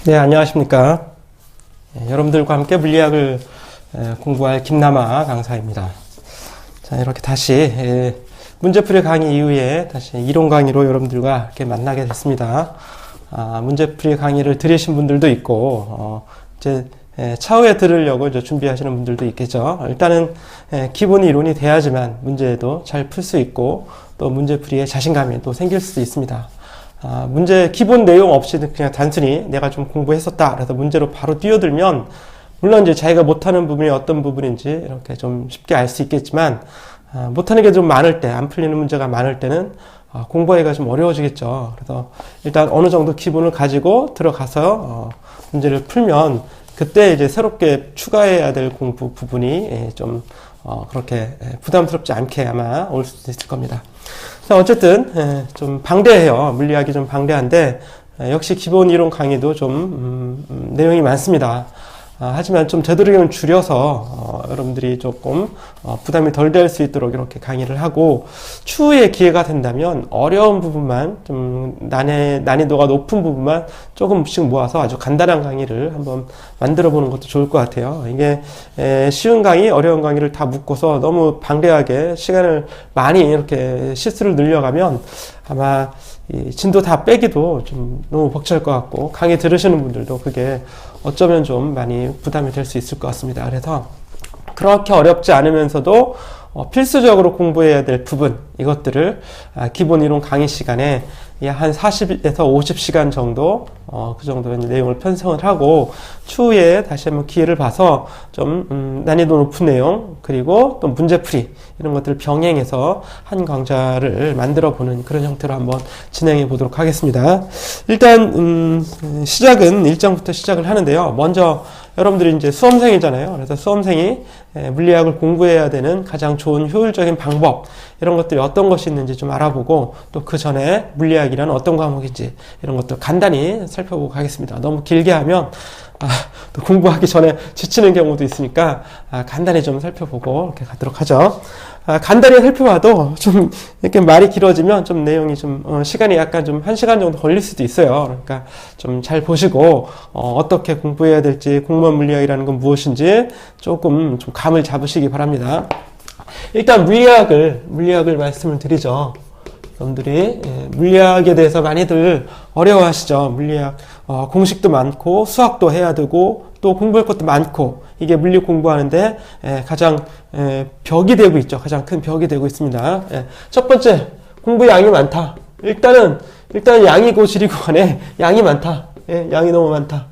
네, 안녕하십니까. 여러분들과 함께 물리학을 공부할 김남아 강사입니다. 자, 이렇게 다시 문제풀이 강의 이후에 다시 이론 강의로 여러분들과 이렇게 만나게 됐습니다. 문제풀이 강의를 들으신 분들도 있고, 이제 차후에 들으려고 이제 준비하시는 분들도 있겠죠. 일단은 기본 이론이 돼야지만 문제도 잘 풀 수 있고, 또 문제풀이에 자신감이 또 생길 수도 있습니다. 문제 기본 내용 없이 그냥 단순히 내가 좀 공부했었다 그래서 문제로 바로 뛰어들면 물론 이제 자기가 못하는 부분이 어떤 부분인지 이렇게 좀 쉽게 알 수 있겠지만 못하는 게 좀 많을 때, 안 풀리는 문제가 많을 때는 공부하기가 좀 어려워지겠죠. 그래서 일단 어느 정도 기본을 가지고 들어가서 문제를 풀면 그때 이제 새롭게 추가해야 될 공부 부분이 좀 그렇게 부담스럽지 않게 아마 올 수도 있을 겁니다. 자, 어쨌든 좀 방대해요. 물리학이 좀 방대한데 역시 기본 이론 강의도 좀 내용이 많습니다. 하지만 좀 되도록이면 줄여서 여러분들이 조금 부담이 덜 될 수 있도록 이렇게 강의를 하고, 추후에 기회가 된다면 어려운 부분만 좀 난이도가 높은 부분만 조금씩 모아서 아주 간단한 강의를 한번 만들어 보는 것도 좋을 것 같아요. 이게 쉬운 강의, 어려운 강의를 다 묶어서 너무 방대하게 시간을 많이 이렇게 시수를 늘려가면 아마 이 진도 다 빼기도 좀 너무 벅찰 것 같고, 강의 들으시는 분들도 그게 어쩌면 좀 많이 부담이 될 수 있을 것 같습니다. 그래서 그렇게 어렵지 않으면서도 필수적으로 공부해야 될 부분, 이것들을 기본 이론 강의 시간에 한 40에서 50시간 정도 그 정도의 내용을 편성을 하고, 추후에 다시 한번 기회를 봐서 좀 난이도 높은 내용 그리고 또 문제풀이 이런 것들을 병행해서 한 강좌를 만들어 보는 그런 형태로 한번 진행해 보도록 하겠습니다. 일단 시작은 1장부터 시작을 하는데요. 먼저 여러분들이 이제 수험생이잖아요. 그래서 수험생이 물리학을 공부해야 되는 가장 좋은 효율적인 방법, 이런 것들이 어떤 것이 있는지 좀 알아보고, 또 그 전에 물리학이란 어떤 과목인지 이런 것들 간단히 살펴보고 가겠습니다. 너무 길게 하면 또 공부하기 전에 지치는 경우도 있으니까 간단히 좀 살펴보고 이렇게 가도록 하죠. 간단히 살펴봐도 좀 이렇게 말이 길어지면 좀 내용이 좀 시간이 약간 좀 1시간 정도 걸릴 수도 있어요. 그러니까 좀 잘 보시고 어떻게 공부해야 될지, 공무원 물리학이라는 건 무엇인지 조금 좀 감을 잡으시기 바랍니다. 일단 물리학을 말씀을 드리죠. 여러분들이 물리학에 대해서 많이들 어려워하시죠. 물리학 공식도 많고 수학도 해야 되고 또 공부할 것도 많고, 이게 물리 공부하는데 가장 벽이 되고 있죠. 가장 큰 벽이 되고 있습니다. 첫 번째, 공부 양이 많다. 일단 양이고 질이고 간에 양이 많다. 양이 너무 많다.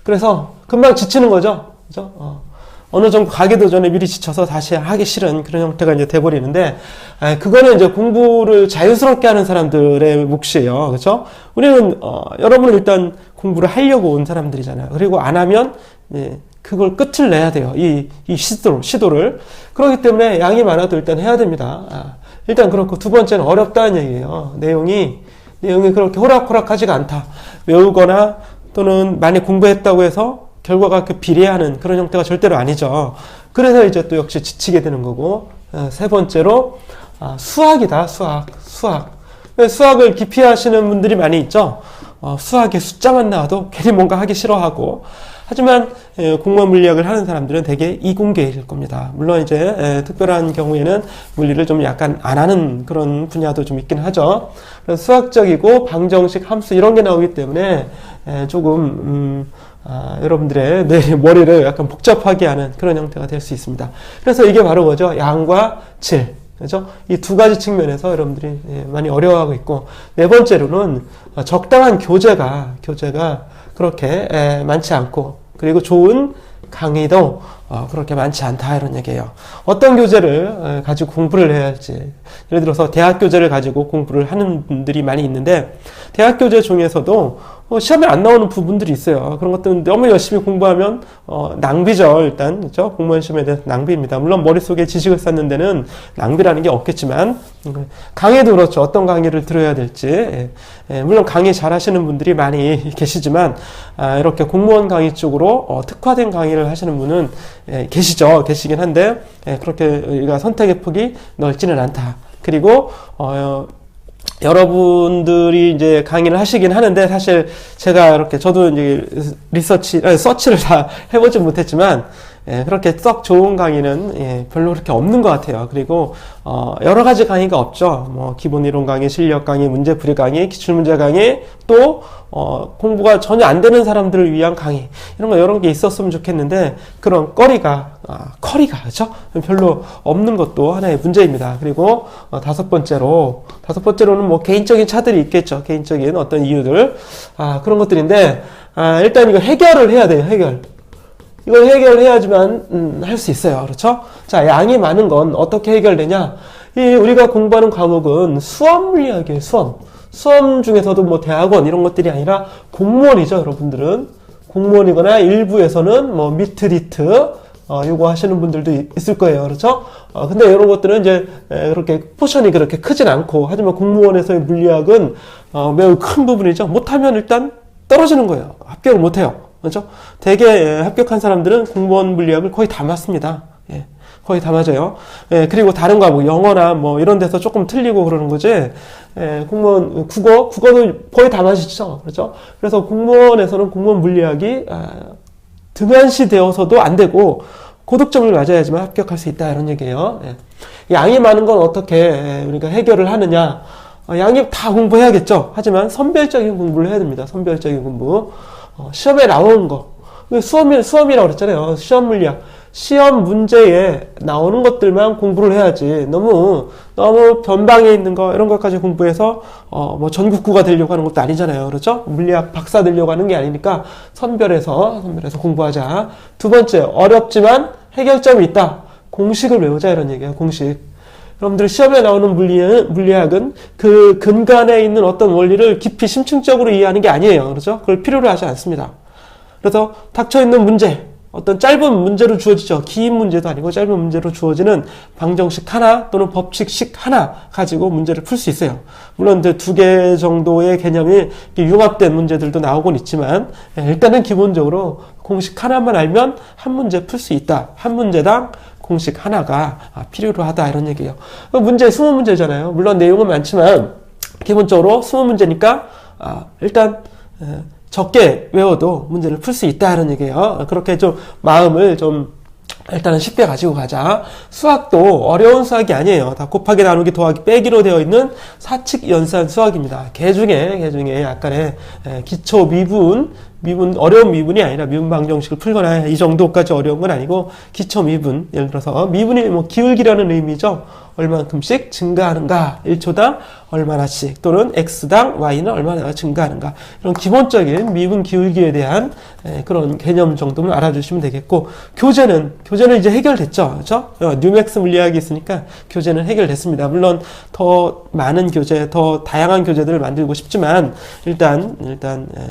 그래서 금방 지치는 거죠. 그죠? 어느 정도 가기도 전에 미리 지쳐서 다시 하기 싫은 그런 형태가 이제 돼버리는데, 그거는 이제 공부를 자유스럽게 하는 사람들의 몫이에요. 그렇죠? 우리는 여러분은 일단 공부를 하려고 온 사람들이잖아요. 그리고 안 하면 그걸 끝을 내야 돼요. 이 시도를. 그렇기 때문에 양이 많아도 일단 해야 됩니다. 일단 그렇고, 두 번째는 어렵다는 얘기예요. 내용이 그렇게 호락호락하지가 않다. 외우거나 또는 많이 공부했다고 해서 결과가 비례하는 그런 형태가 절대로 아니죠. 그래서 이제 또 역시 지치게 되는 거고, 세 번째로 수학이다. 수학을 기피하시는 분들이 많이 있죠. 수학에 숫자만 나와도 괜히 뭔가 하기 싫어하고, 하지만 공무원 물리학을 하는 사람들은 되게 이공계일 겁니다. 물론 이제 특별한 경우에는 물리를 좀 약간 안 하는 그런 분야도 좀 있긴 하죠. 그래서 수학적이고 방정식, 함수 이런 게 나오기 때문에 조금 여러분들의 머리를 약간 복잡하게 하는 그런 형태가 될 수 있습니다. 그래서 이게 바로 뭐죠? 양과 질. 그죠? 이 두 가지 측면에서 여러분들이 많이 어려워하고 있고, 네 번째로는 적당한 교재가 그렇게 많지 않고, 그리고 좋은 강의도 그렇게 많지 않다, 이런 얘기예요. 어떤 교재를 가지고 공부를 해야 할지, 예를 들어서 대학 교재를 가지고 공부를 하는 분들이 많이 있는데, 대학 교재 중에서도 시험에 안 나오는 부분들이 있어요. 그런 것들은 너무 열심히 공부하면 낭비죠. 일단 그렇죠? 공무원 시험에 대해서 낭비입니다. 물론 머릿속에 지식을 쌓는 데는 낭비라는 게 없겠지만, 강의도 그렇죠. 어떤 강의를 들어야 될지. 물론 강의 잘 하시는 분들이 많이 계시지만, 이렇게 공무원 강의 쪽으로 특화된 강의를 하시는 분은 계시긴 한데, 그렇게 우리가 선택의 폭이 넓지는 않다. 그리고 여러분들이 이제 강의를 하시긴 하는데, 사실 제가 이렇게, 저도 이제 서치를 다 해보진 못했지만, 그렇게 썩 좋은 강의는 별로 그렇게 없는 것 같아요. 그리고 여러 가지 강의가 없죠. 뭐 기본 이론 강의, 실력 강의, 문제풀이 강의, 기출문제 강의, 또 공부가 전혀 안 되는 사람들을 위한 강의, 이런 게 있었으면 좋겠는데, 그런 커리가 그렇죠? 별로 없는 것도 하나의 문제입니다. 그리고 다섯 번째로는 뭐 개인적인 차들이 있겠죠. 개인적인 어떤 이유들, 그런 것들인데, 일단 이거 해결을 해야 돼요. 이걸 해결해야지만 할 수 있어요. 그렇죠? 자, 양이 많은 건 어떻게 해결되냐? 우리가 공부하는 과목은 수험 물리학이에요. 수험 중에서도 뭐 대학원 이런 것들이 아니라 공무원이죠. 여러분들은 공무원이거나 일부에서는 뭐 미트 디트 요거 하시는 분들도 있을 거예요. 그렇죠? 근데 이런 것들은 이제 그렇게 포션이 그렇게 크진 않고, 하지만 공무원에서의 물리학은 매우 큰 부분이죠. 못하면 일단 떨어지는 거예요. 합격을 못해요. 그렇죠? 대개 합격한 사람들은 공무원 물리학을 거의 다 맞습니다. 거의 다 맞아요. 그리고 다른 과목, 영어나 뭐 이런 데서 조금 틀리고 그러는 거지, 공무원, 국어도 거의 다 맞으시죠. 그렇죠? 그래서 공무원에서는 공무원 물리학이, 등한시 되어서도 안 되고, 고득점을 맞아야지만 합격할 수 있다, 이런 얘기예요. 양이 많은 건 어떻게 우리가 해결을 하느냐? 양이 다 공부해야겠죠. 하지만 선별적인 공부를 해야 됩니다. 선별적인 공부. 시험에 나오는 거. 수험이라고 그랬잖아요. 시험 물리학. 시험 문제에 나오는 것들만 공부를 해야지. 너무 변방에 있는 거, 이런 것까지 공부해서, 뭐 전국구가 되려고 하는 것도 아니잖아요. 그렇죠? 물리학 박사 되려고 하는 게 아니니까 선별해서 공부하자. 두 번째, 어렵지만 해결점이 있다. 공식을 외우자, 이런 얘기예요. 공식. 여러분들 시험에 나오는 물리학은 그 근간에 있는 어떤 원리를 깊이 심층적으로 이해하는 게 아니에요. 그렇죠? 그걸 필요로 하지 않습니다. 그래서 닥쳐있는 문제, 어떤 짧은 문제로 주어지죠. 긴 문제도 아니고 짧은 문제로 주어지는 방정식 하나 또는 법칙식 하나 가지고 문제를 풀 수 있어요. 물론 두 개 정도의 개념이 융합된 문제들도 나오곤 있지만, 일단은 기본적으로 공식 하나만 알면 한 문제 풀 수 있다. 한 문제당 공식 하나가 필요로 하다, 이런 얘기예요. 문제 20문제잖아요. 물론 내용은 많지만 기본적으로 20문제니까 일단 적게 외워도 문제를 풀 수 있다, 이런 얘기예요. 그렇게 좀 마음을 좀 일단은 쉽게 가지고 가자. 수학도 어려운 수학이 아니에요. 다 곱하기, 나누기, 더하기, 빼기로 되어 있는 사칙 연산 수학입니다. 개 중에 약간의 기초 미분, 어려운 미분이 아니라 미분 방정식을 풀거나 이 정도까지 어려운 건 아니고, 기초 미분, 예를 들어서 미분이 뭐 기울기라는 의미죠. 얼마큼씩 증가하는가, 1초당 얼마나씩, 또는 x당 y는 얼마나 증가하는가, 이런 기본적인 미분 기울기에 대한 그런 개념 정도는 알아주시면 되겠고, 교재는 이제 해결됐죠. 그렇죠? 뉴맥스 물리학이 있으니까 교재는 해결됐습니다. 물론 더 많은 교재, 더 다양한 교재들을 만들고 싶지만, 일단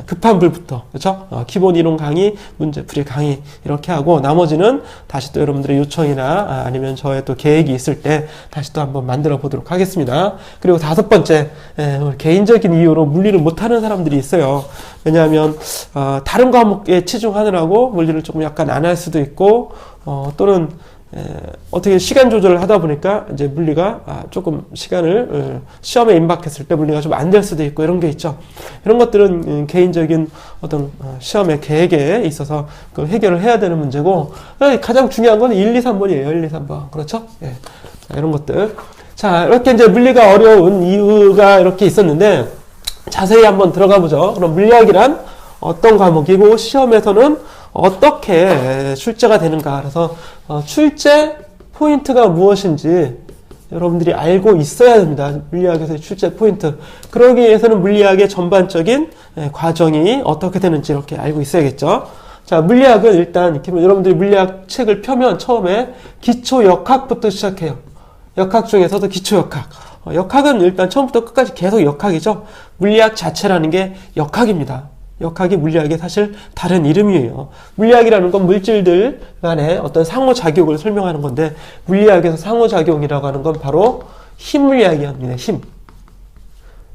급한 불부터, 그렇죠? 기본 이론 강의, 문제풀이 강의 이렇게 하고, 나머지는 다시 또 여러분들의 요청이나 아니면 저의 또 계획이 있을 때 다시 또 한번 만들어 보도록 하겠습니다. 그리고 다섯 번째, 개인적인 이유로 물리를 못하는 사람들이 있어요. 왜냐하면 다른 과목에 치중하느라고 물리를 조금 약간 안 할 수도 있고, 또는 어떻게 시간 조절을 하다 보니까 이제 물리가 조금 시간을 시험에 임박했을 때 물리가 좀 안 될 수도 있고, 이런 게 있죠. 이런 것들은 개인적인 어떤 시험의 계획에 있어서 그 해결을 해야 되는 문제고, 가장 중요한 건 1, 2, 3번이에요. 1, 2, 3번. 그렇죠? 이런 것들. 자, 이렇게 이제 물리가 어려운 이유가 이렇게 있었는데, 자세히 한번 들어가 보죠. 그럼 물리학이란 어떤 과목이고, 시험에서는 어떻게 출제가 되는가. 그래서 출제 포인트가 무엇인지 여러분들이 알고 있어야 됩니다. 물리학에서의 출제 포인트. 그러기 위해서는 물리학의 전반적인 과정이 어떻게 되는지 이렇게 알고 있어야겠죠. 자, 물리학은 일단 이렇게 여러분들이 물리학 책을 펴면 처음에 기초 역학부터 시작해요. 역학 중에서도 기초 역학. 역학은 일단 처음부터 끝까지 계속 역학이죠. 물리학 자체라는 게 역학입니다. 역학이 물리학의 사실 다른 이름이에요. 물리학이라는 건 물질들 간의 어떤 상호작용을 설명하는 건데, 물리학에서 상호작용이라고 하는 건 바로 힘 물리학이랍니다. 힘.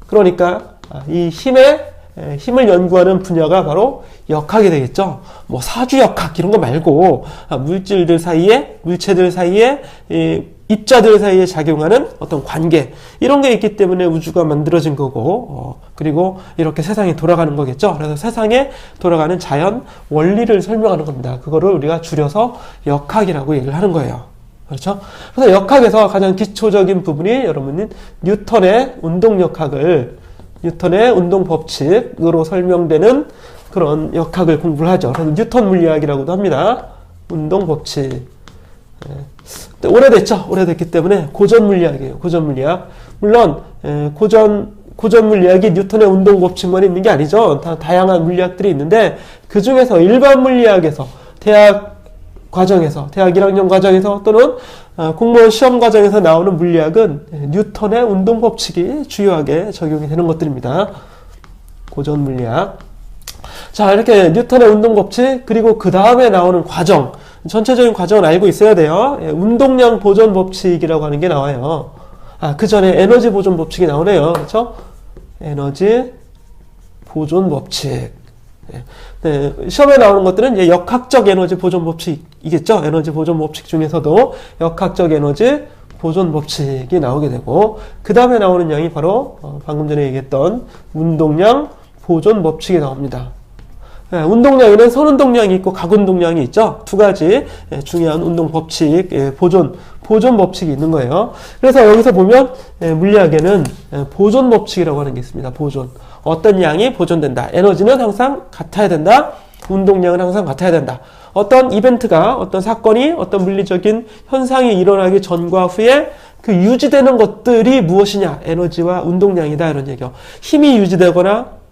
그러니까 이 힘을 연구하는 분야가 바로 역학이 되겠죠. 뭐 사주역학 이런 거 말고 물질들 사이에, 물체들 사이에 입자들 사이에 작용하는 어떤 관계, 이런 게 있기 때문에 우주가 만들어진 거고, 그리고 이렇게 세상이 돌아가는 거겠죠. 그래서 세상에 돌아가는 자연 원리를 설명하는 겁니다. 그거를 우리가 줄여서 역학이라고 얘기를 하는 거예요. 그렇죠? 그래서 역학에서 가장 기초적인 부분이 여러분은 뉴턴의 뉴턴의 운동 법칙으로 설명되는 그런 역학을 공부를 하죠. 그래서 뉴턴 물리학이라고도 합니다. 운동 법칙. 오래됐죠. 오래됐기 때문에 고전 물리학이에요. 고전 물리학. 물론 고전 물리학이 뉴턴의 운동 법칙만 있는 게 아니죠. 다양한 물리학들이 있는데 그 중에서 일반 물리학에서 대학 1학년 과정에서 또는 공무원 시험 과정에서 나오는 물리학은 뉴턴의 운동 법칙이 주요하게 적용이 되는 것들입니다. 고전 물리학. 자, 이렇게 뉴턴의 운동 법칙, 그리고 그 다음에 나오는 과정, 전체적인 과정을 알고 있어야 돼요. 운동량 보존 법칙이라고 하는 게 나와요. 그 전에 에너지 보존 법칙이 나오네요. 그렇죠? 에너지 보존 법칙. 네, 시험에 나오는 것들은 이제 역학적 에너지 보존 법칙이겠죠. 에너지 보존 법칙 중에서도 역학적 에너지 보존 법칙이 나오게 되고, 그 다음에 나오는 양이 바로 방금 전에 얘기했던 운동량 보존 법칙이 나옵니다. 운동량에는 선운동량이 있고 각운동량이 있죠. 두 가지 중요한 운동 법칙, 보존 법칙이 있는 거예요. 그래서 여기서 보면 물리학에는 보존 법칙이라고 하는 게 있습니다. 보존. 어떤 양이 보존된다. 에너지는 항상 같아야 된다. 운동량은 항상 같아야 된다. 어떤 이벤트가, 어떤 사건이, 어떤 물리적인 현상이 일어나기 전과 후에 그 유지되는 것들이 무엇이냐. 에너지와 운동량이다. 이런 얘기요. 힘이 유지되거나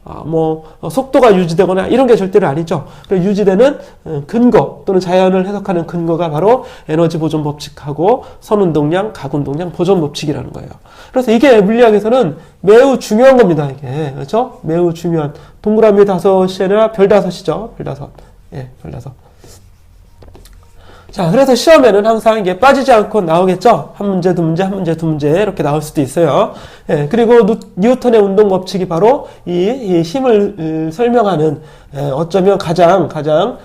속도가 유지되거나 이런 게 절대로 아니죠. 유지되는 근거 또는 자연을 해석하는 근거가 바로 에너지 보존 법칙하고 선운동량, 각운동량 보존 법칙이라는 거예요. 그래서 이게 물리학에서는 매우 중요한 겁니다. 이게 그렇죠? 매우 중요한 동그라미 5이 아니라 별 5이죠. 별 5. 별 5. 자, 그래서 시험에는 항상 이게 빠지지 않고 나오겠죠? 한 문제, 두 문제, 한 문제, 두 문제, 이렇게 나올 수도 있어요. 그리고 뉴턴의 운동 법칙이 바로 이 힘을 설명하는, 어쩌면 가장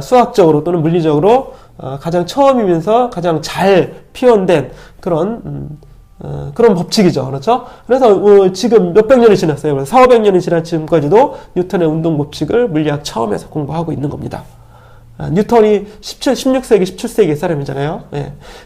수학적으로 또는 물리적으로 가장 처음이면서 가장 잘 표현된 그런 법칙이죠. 그렇죠? 그래서 지금 몇백 년이 지났어요. 그래서 400~500년이 지난 지금까지도 뉴턴의 운동 법칙을 물리학 처음에서 공부하고 있는 겁니다. 뉴턴이 16세기, 17세기 사람이잖아요.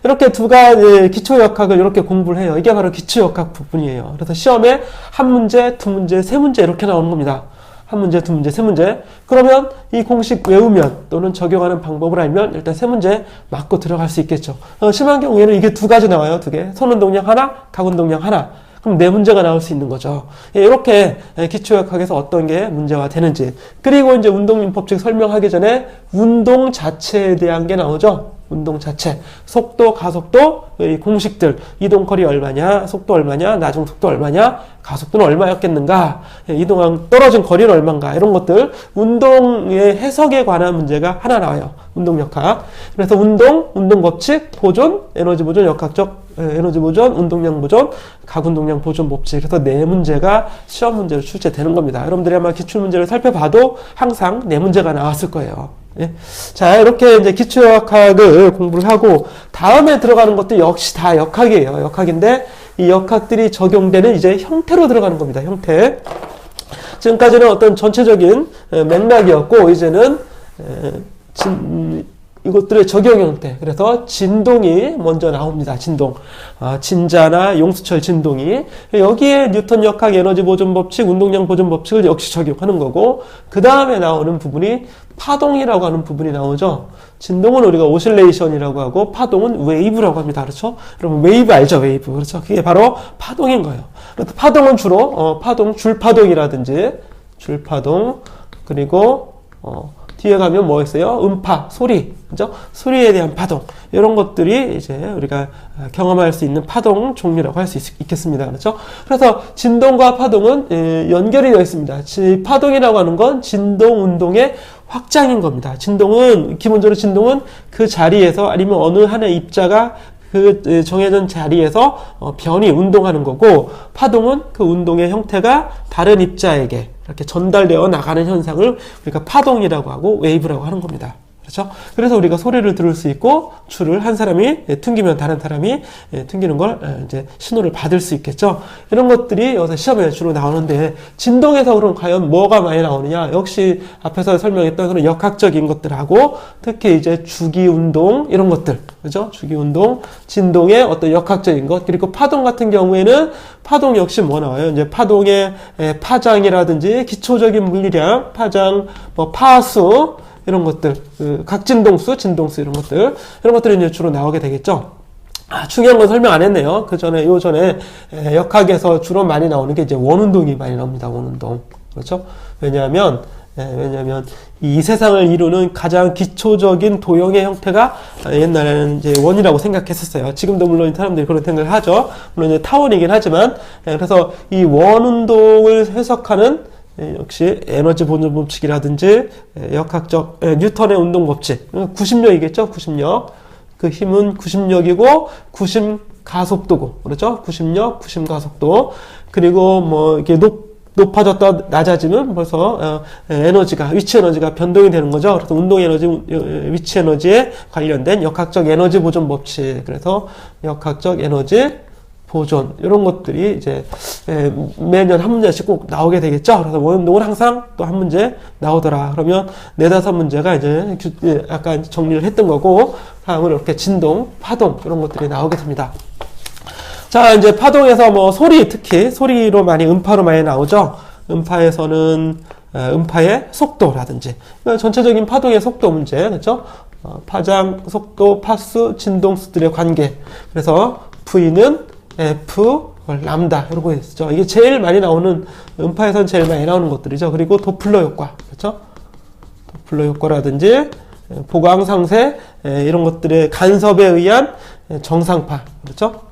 이렇게 두 가지 기초역학을 이렇게 공부를 해요. 이게 바로 기초역학 부분이에요. 그래서 시험에 한 문제, 두 문제, 세 문제 이렇게 나오는 겁니다. 한 문제, 두 문제, 세 문제. 그러면 이 공식 외우면 또는 적용하는 방법을 알면 일단 세 문제 맞고 들어갈 수 있겠죠. 심한 경우에는 이게 두 가지 나와요. 두 개. 선운동량 하나, 각운동량 하나. 그럼 네 문제가 나올 수 있는 거죠. 이렇게 기초역학에서 어떤 게 문제가 되는지. 그리고 이제 운동 법칙 설명하기 전에 운동 자체에 대한 게 나오죠. 운동 자체. 속도, 가속도, 이 공식들. 이동거리 얼마냐, 속도 얼마냐, 나중 속도 얼마냐, 가속도는 얼마였겠는가, 이동한 떨어진 거리는 얼마인가, 이런 것들. 운동의 해석에 관한 문제가 하나 나와요. 운동역학. 그래서 운동 법칙, 보존, 에너지 보존, 역학적 에너지 보존, 운동량 보존, 각운동량 보존 법칙. 그래서 네 문제가 시험 문제로 출제되는 겁니다. 여러분들이 아마 기출 문제를 살펴봐도 항상 네 문제가 나왔을 거예요. 자, 이렇게 이제 기초역학을 공부를 하고 다음에 들어가는 것도 역시 다 역학이에요. 역학인데 이 역학들이 적용되는 이제 형태로 들어가는 겁니다. 형태. 지금까지는 어떤 전체적인 맥락이었고 이제는 이것들의 적용 형태. 그래서 진동이 먼저 나옵니다. 진동. 진자나 용수철 진동이. 여기에 뉴턴 역학 에너지 보존 법칙, 운동량 보존 법칙을 역시 적용하는 거고, 그 다음에 나오는 부분이 파동이라고 하는 부분이 나오죠. 진동은 우리가 오실레이션이라고 하고, 파동은 웨이브라고 합니다. 그렇죠? 여러분, 웨이브 알죠? 웨이브. 그렇죠? 그게 바로 파동인 거예요. 그래서 파동은 주로, 줄파동이라든지, 줄파동, 그리고, 뒤에 가면 뭐 있어요? 음파, 소리, 그죠? 소리에 대한 파동. 이런 것들이 이제 우리가 경험할 수 있는 파동 종류라고 할 수 있겠습니다. 그렇죠? 그래서 진동과 파동은 연결이 되어 있습니다. 파동이라고 하는 건 진동, 운동의 확장인 겁니다. 기본적으로 진동은 그 자리에서 아니면 어느 하나의 입자가 그 정해진 자리에서 변이, 운동하는 거고, 파동은 그 운동의 형태가 다른 입자에게 이렇게 전달되어 나가는 현상을 우리가 파동이라고 하고 웨이브라고 하는 겁니다. 그렇죠? 그래서 우리가 소리를 들을 수 있고 줄을 한 사람이 튕기면 다른 사람이 튕기는 걸 이제 신호를 받을 수 있겠죠. 이런 것들이 여기서 시험에 주로 나오는데 진동에서 그럼 과연 뭐가 많이 나오느냐? 역시 앞에서 설명했던 그런 역학적인 것들하고 특히 이제 주기 운동 이런 것들, 그죠? 주기 운동, 진동의 어떤 역학적인 것 그리고 파동 같은 경우에는 파동 역시 뭐 나와요? 이제 파동의 파장이라든지 기초적인 물리량, 파장, 뭐 파수 이런 것들, 각진동수, 진동수 이런 것들이 이제 주로 나오게 되겠죠. 중요한 건 설명 안 했네요. 요 전에 역학에서 주로 많이 나오는 게 이제 원운동이 많이 나옵니다. 원운동. 그렇죠? 왜냐하면 이 세상을 이루는 가장 기초적인 도형의 형태가 옛날에는 이제 원이라고 생각했었어요. 지금도 물론 사람들이 그런 생각을 하죠. 물론 이제 타원이긴 하지만, 그래서 이 원운동을 해석하는 역시 에너지 보존 법칙이라든지 역학적 뉴턴의 운동 법칙, 구심력이겠죠. 구심력. 그 힘은 구심력이고 구심 가속도고, 그렇죠? 구심력, 구심 가속도. 그리고 뭐 이렇게 높아졌다 낮아지면 벌써 에너지가, 위치 에너지가 변동이 되는 거죠. 그래서 운동 에너지, 위치 에너지에 관련된 역학적 에너지 보존 법칙. 그래서 역학적 에너지 보존 이런 것들이 이제 매년 한 문제씩 꼭 나오게 되겠죠. 그래서 원운동은 항상 또 한 문제 나오더라. 그러면 4-5문제가 이제 약간 정리를 했던 거고, 다음은 이렇게 진동, 파동 이런 것들이 나오게 됩니다. 자, 이제 파동에서 뭐 소리, 특히 소리로 많이 음파로 많이 나오죠. 음파에서는 음파의 속도라든지 전체적인 파동의 속도 문제, 그렇죠? 파장, 속도, 파수, 진동수들의 관계. 그래서 V는 F, 람다 이런 거 있죠. 이게 제일 많이 나오는, 음파에선 제일 많이 나오는 것들이죠. 그리고 도플러 효과, 그렇죠? 도플러 효과라든지 보강 상세 이런 것들의 간섭에 의한 정상파, 그렇죠?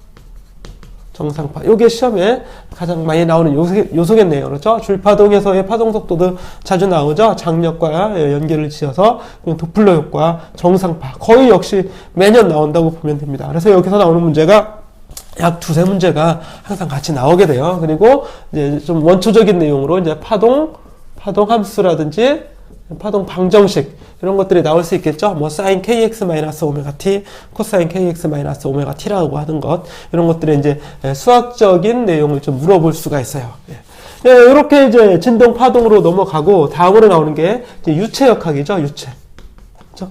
정상파. 요게 시험에 가장 많이 나오는 요소겠네요. 그렇죠? 줄파동에서의 파동 속도도 자주 나오죠. 장력과 연계를 지어서 도플러 효과, 정상파 거의 역시 매년 나온다고 보면 됩니다. 그래서 여기서 나오는 문제가 약 2-3문제가 항상 같이 나오게 돼요. 그리고 이제 좀 원초적인 내용으로 이제 파동 함수라든지 파동 방정식 이런 것들이 나올 수 있겠죠. 뭐 sin kx-오메가-t, 코사인 kx-오메가-t라고 하는 것, 이런 것들의 이제 수학적인 내용을 좀 물어볼 수가 있어요. 이렇게 이제 진동 파동으로 넘어가고 다음으로 나오는 게 이제 유체역학이죠. 그렇죠?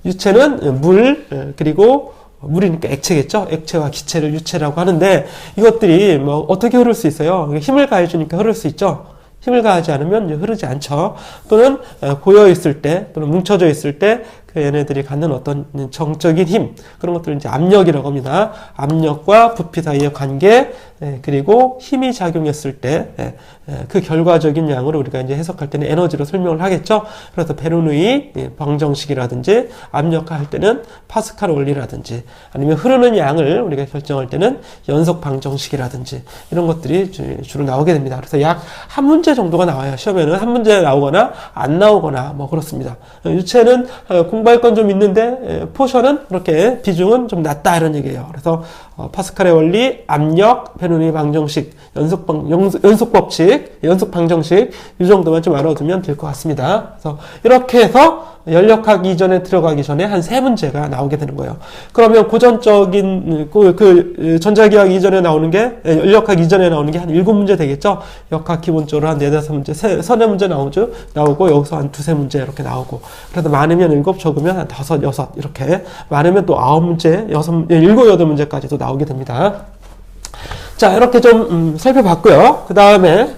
유체는 물, 그리고 물이니까 액체겠죠? 액체와 기체를 유체라고 하는데, 이것들이 뭐 어떻게 흐를 수 있어요? 힘을 가해주니까 흐를 수 있죠? 힘을 가하지 않으면 흐르지 않죠. 또는 고여 있을 때, 또는 뭉쳐져 있을 때, 그 얘네들이 갖는 어떤 정적인 힘, 그런 것들을 이제 압력이라고 합니다. 압력과 부피 사이의 관계, 그리고 힘이 작용했을 때, 그 결과적인 양을 우리가 이제 해석할 때는 에너지로 설명을 하겠죠. 그래서 베르누이 방정식이라든지, 압력화할 때는 파스칼 원리라든지, 아니면 흐르는 양을 우리가 결정할 때는 연속 방정식이라든지, 이런 것들이 주로 나오게 됩니다. 그래서 약 한 문제 정도가 나와요. 시험에는 한 문제 나오거나 안 나오거나 뭐 그렇습니다. 유체는 공부할 건 좀 있는데 포션은 그렇게 비중은 좀 낮다 이런 얘기예요. 그래서 파스칼의 원리, 압력, 베르누이 방정식, 연속 법칙, 연속 방정식 이 정도만 좀 알아두면 될 것 같습니다. 그래서 이렇게 해서 연력학 이전에 들어가기 전에 한 3문제가 나오게 되는 거예요. 그러면 고전적인 전자기학 이전에 나오는 게, 연력학 이전에 나오는 게 한 7문제 되겠죠. 역학 기본적으로 한 4-5문제, 서너 문제 나오고 여기서 한 2-3문제 이렇게 나오고, 그래도 많으면 7, 적으면 한 5, 6 이렇게, 많으면 또 9문제, 7, 8문제까지도 나오게 됩니다. 자, 이렇게 좀 살펴봤고요. 그 다음에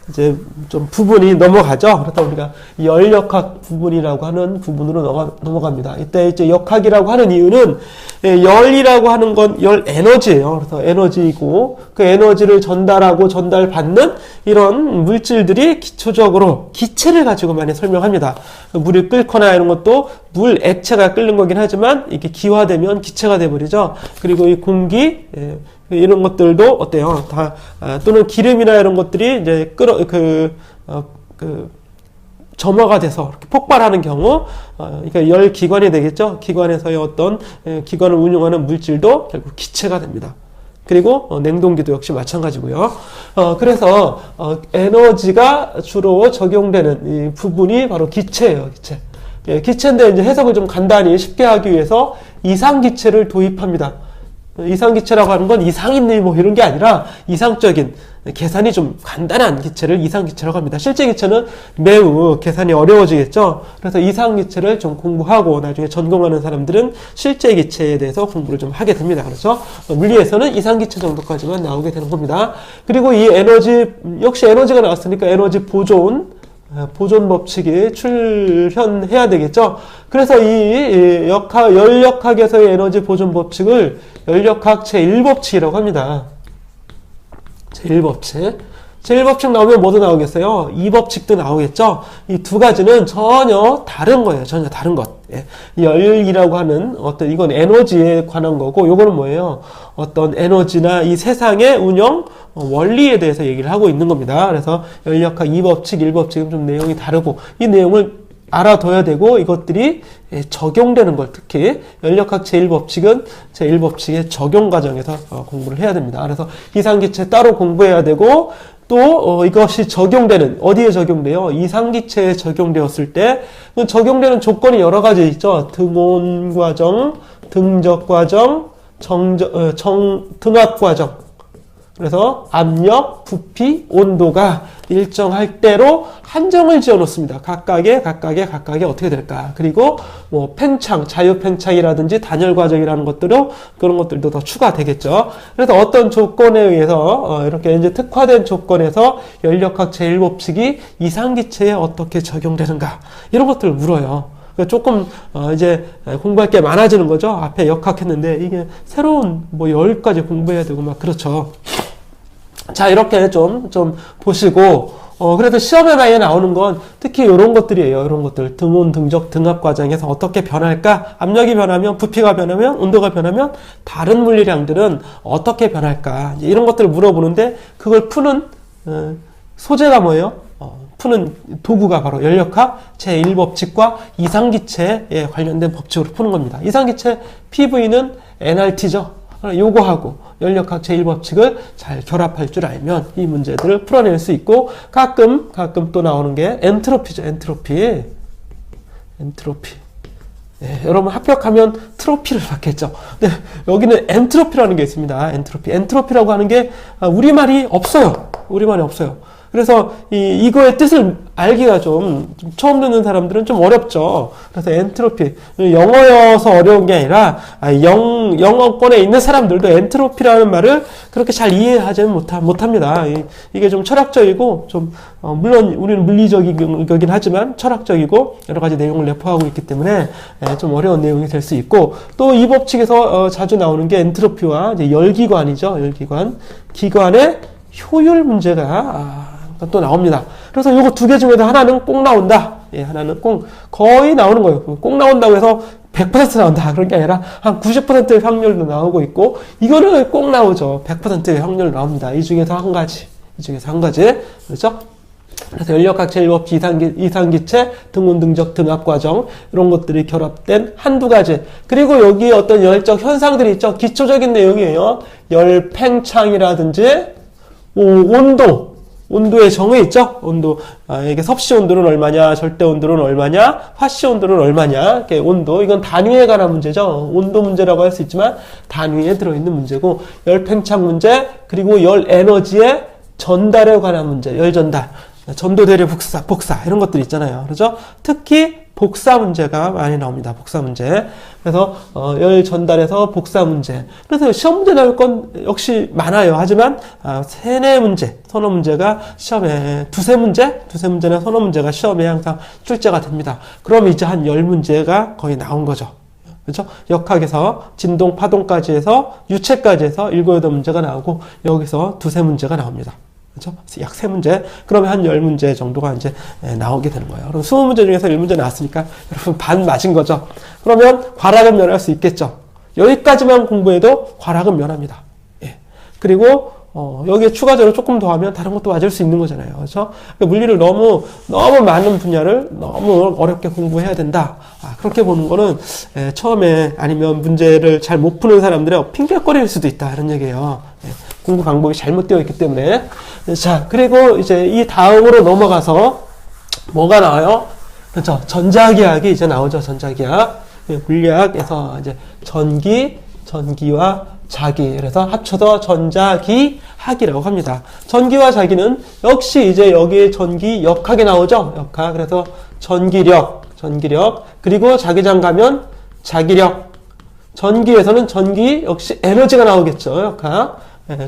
이제 좀 부분이 넘어가죠. 그래서 우리가 열역학 부분이라고 하는 부분으로 넘어갑니다. 이때 이제 역학이라고 하는 이유는 열이라고 하는 건 열 에너지예요. 그래서 에너지이고 그 에너지를 전달하고 전달받는 이런 물질들이 기초적으로 기체를 가지고 많이 설명합니다. 물이 끓거나 이런 것도 물 액체가 끓는 거긴 하지만 이게 기화되면 기체가 돼버리죠. 그리고 이 공기 이런 것들도 어때요? 다 또는 기름이나 이런 것들이 이제 점화가 돼서 이렇게 폭발하는 경우, 그러니까 열 기관이 되겠죠. 기관에서의 어떤 기관을 운용하는 물질도 결국 기체가 됩니다. 그리고 냉동기도 역시 마찬가지고요. 그래서 에너지가 주로 적용되는 이 부분이 바로 기체예요. 기체. 예, 기체인데 이제 해석을 좀 간단히 쉽게 하기 위해서 이상기체를 도입합니다. 이상기체라고 하는 건 이상있네 뭐 이런 게 아니라 이상적인 계산이 좀 간단한 기체를 이상기체라고 합니다. 실제 기체는 매우 계산이 어려워지겠죠. 그래서 이상기체를 좀 공부하고 나중에 전공하는 사람들은 실제 기체에 대해서 공부를 좀 하게 됩니다. 그렇죠? 물리에서는 이상기체 정도까지만 나오게 되는 겁니다. 그리고 이 에너지, 역시 에너지가 나왔으니까 에너지 보존 법칙이 출현해야 되겠죠. 그래서 이 열역학에서의 에너지 보존 법칙을 열역학 제1법칙이라고 합니다. 제1법칙 나오면 뭐도 나오겠어요? 2법칙도 나오겠죠? 이 두 가지는 전혀 다른 거예요. 전혀 다른 것. 예. 열이라고 하는 이건 에너지에 관한 거고, 요거는 뭐예요? 어떤 에너지나 이 세상의 운영, 원리에 대해서 얘기를 하고 있는 겁니다. 그래서 열역학 2법칙, 1법칙은 좀 내용이 다르고, 이 내용을 알아둬야 되고 이것들이 적용되는 걸, 특히 열역학 제1법칙은 제1법칙의 적용 과정에서 공부를 해야 됩니다. 그래서 이상기체 따로 공부해야 되고, 또 이것이 적용되는, 어디에 적용돼요? 이상기체에 적용되었을 때 적용되는 조건이 여러 가지 있죠. 등온 과정, 등적 과정, 등압 과정. 그래서 압력, 부피, 온도가 일정할 때로 한정을 지어 놓습니다. 각각의 어떻게 될까. 그리고 뭐 팽창, 자유 팽창이라든지 단열 과정이라는 것들로 그런 것들도 더 추가되겠죠. 그래서 어떤 조건에 의해서 이렇게 이제 특화된 조건에서 열역학 제1법칙이 이상기체에 어떻게 적용되는가, 이런 것들을 물어요. 조금 이제 공부할 게 많아지는 거죠. 앞에 역학했는데 이게 새로운 뭐 10가지 공부해야 되고 막 그렇죠. 자, 이렇게 좀 보시고, 그래도 시험에 많이 나오는 건 특히 이런 것들이에요. 이런 것들. 등온, 등적, 등압 과정에서 어떻게 변할까? 압력이 변하면, 부피가 변하면, 온도가 변하면 다른 물리량들은 어떻게 변할까? 이런 것들을 물어보는데 그걸 푸는 소재가 뭐예요? 푸는 도구가 바로 열역학 제1법칙과 이상기체에 관련된 법칙으로 푸는 겁니다. 이상기체 PV는 NRT죠. 요거하고 열역학 제1법칙을 잘 결합할 줄 알면 이 문제들을 풀어낼 수 있고, 가끔 또 나오는 게 엔트로피죠. 엔트로피. 네, 여러분 합격하면 트로피를 받겠죠. 네, 여기는 엔트로피라는 게 있습니다. 엔트로피라고 하는 게 우리말이 없어요. 그래서 이거의 뜻을 알기가 좀 처음 듣는 사람들은 좀 어렵죠. 그래서 엔트로피, 영어여서 어려운 게 아니라 영어권에 있는 사람들도 엔트로피라는 말을 그렇게 잘 이해하지는 못합니다. 이게 좀 철학적이고 좀 물론 우리는 물리적이긴 하지만 철학적이고 여러 가지 내용을 내포하고 있기 때문에 좀 어려운 내용이 될 수 있고, 또 이 법칙에서 자주 나오는 게 엔트로피와 이제 열기관이죠. 기관의 효율 문제가 또 나옵니다. 그래서 요거 두 개 중에도 하나는 꼭 나온다. 예, 하나는 꼭 거의 나오는 거예요. 꼭 나온다고 해서 100% 나온다. 그런 게 아니라 한 90%의 확률도 나오고 있고, 이거는 꼭 나오죠. 100%의 확률 나옵니다. 이 중에서 한 가지. 그렇죠? 그래서 열역학 제1법칙, 이상기체, 등온, 등적, 등압 과정, 이런 것들이 결합된 한두 가지. 그리고 여기 어떤 열적 현상들이 있죠. 기초적인 내용이에요. 열 팽창이라든지 온도의 정의 있죠? 이게 섭씨 온도는 얼마냐, 절대 온도는 얼마냐, 화씨 온도는 얼마냐, 이렇게 온도, 이건 단위에 관한 문제죠. 온도 문제라고 할 수 있지만 단위에 들어있는 문제고, 열 팽창 문제, 그리고 열 에너지의 전달에 관한 문제, 열 전달, 전도 대류 복사, 이런 것들 있잖아요. 그렇죠? 특히 복사 문제가 많이 나옵니다. 복사 문제. 그래서 열 전달에서 복사 문제. 그래서 시험 문제 나올 건 역시 많아요. 하지만 세네 문제, 서너 문제가 시험에 두세 문제나 서너 문제가 시험에 항상 출제가 됩니다. 그럼 이제 한 10문제가 거의 나온 거죠. 그렇죠? 역학에서 진동, 파동까지 해서 유체까지 해서 7, 8문제가 나오고, 여기서 두세 문제가 나옵니다. 그렇죠? 약 3문제. 그러면 한 10문제 정도가 이제 나오게 되는 거예요. 그럼 20문제 중에서 1문제 나왔으니까 여러분 반 맞은 거죠. 그러면 과락은 면할 수 있겠죠. 여기까지만 공부해도 과락은 면합니다. 예. 그리고 여기에 추가적으로 조금 더 하면 다른 것도 맞을 수 있는 거잖아요. 그렇죠? 물리를 너무 많은 분야를 너무 어렵게 공부해야 된다. 그렇게 보는 거는 처음에 아니면 문제를 잘 못 푸는 사람들의 핑계거리일 수도 있다. 이런 얘기예요. 공부 방법이 잘못되어 있기 때문에. 자, 그리고 이제 이 다음으로 넘어가서 뭐가 나와요? 그렇죠. 전자기하학이 이제 나오죠. 전자기하학. 물리학에서 이제 전기와 자기. 그래서 합쳐서 전자기학이라고 합니다. 전기와 자기는 역시 이제 여기에 전기역학이 나오죠. 역학. 그래서 전기력. 그리고 자기장 가면 자기력. 전기에서는 전기 역시 에너지가 나오겠죠. 역학.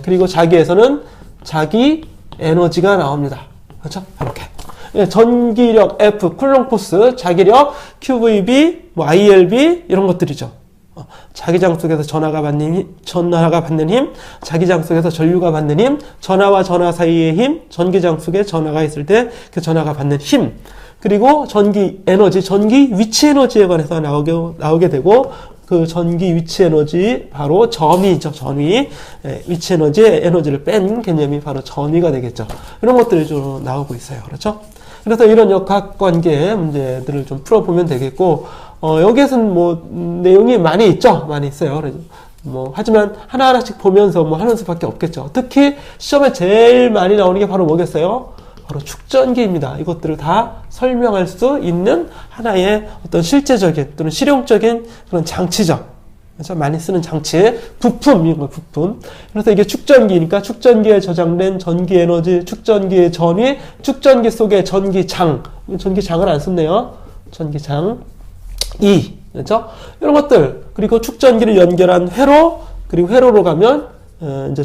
그리고 자기에서는 자기 에너지가 나옵니다. 그렇죠? 이렇게. 전기력 F, 쿨롱 포스, 자기력 QVB, ILB 이런 것들이죠. 자기장 속에서 전하가 받는 힘, 자기장 속에서 전류가 받는 힘, 전하와 전하 사이의 힘, 전기장 속에 전하가 있을 때 그 전하가 받는 힘, 그리고 전기 에너지, 전기 위치 에너지에 관해서 나오게 되고, 그 전기 위치 에너지 바로 전위죠. 전위. 위치 에너지의 에너지를 뺀 개념이 바로 전위가 되겠죠. 이런 것들이 좀 나오고 있어요. 그렇죠? 그래서 이런 역학관계 문제들을 좀 풀어보면 되겠고, 여기에서는 뭐 내용이 많이 있죠. 많이 있어요. 하지만 하나하나씩 보면서 하는 수밖에 없겠죠. 특히 시험에 제일 많이 나오는 게 바로 뭐겠어요? 바로 축전기입니다. 이것들을 다 설명할 수 있는 하나의 어떤 실제적인 또는 실용적인 그런 장치죠. 그래서 많이 쓰는 장치, 부품. 그래서 이게 축전기니까 축전기에 저장된 전기 에너지, 축전기의 전위, 축전기 속의 전기장. 전기장을 안 썼네요. 전기장. 그렇죠? 이런 것들. 그리고 축전기를 연결한 회로, 그리고 회로로 가면, 이제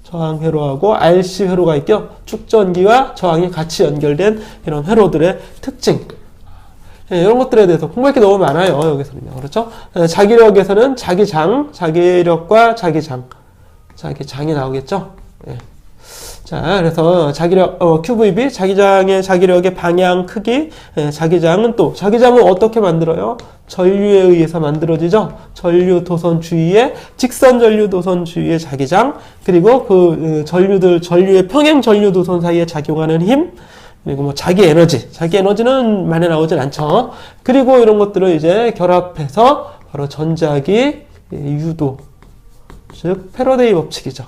저항회로하고 RC 회로가 있죠. 축전기와 저항이 같이 연결된 이런 회로들의 특징. 이런 것들에 대해서 공부할 게 너무 많아요. 여기서는요. 그렇죠? 자기력에서는 자기력과 자기장이 나오겠죠. 자, 그래서 자기력, QVB, 자기력의 방향, 크기, 자기장은 어떻게 만들어요? 전류에 의해서 만들어지죠? 전류 주위의 직선 자기장, 그리고 그 전류의 평행 전류 도선 사이에 작용하는 힘, 그리고 자기 에너지는 많이 나오진 않죠. 그리고 이런 것들을 이제 결합해서 바로 전자기 유도, 즉, 패러데이 법칙이죠.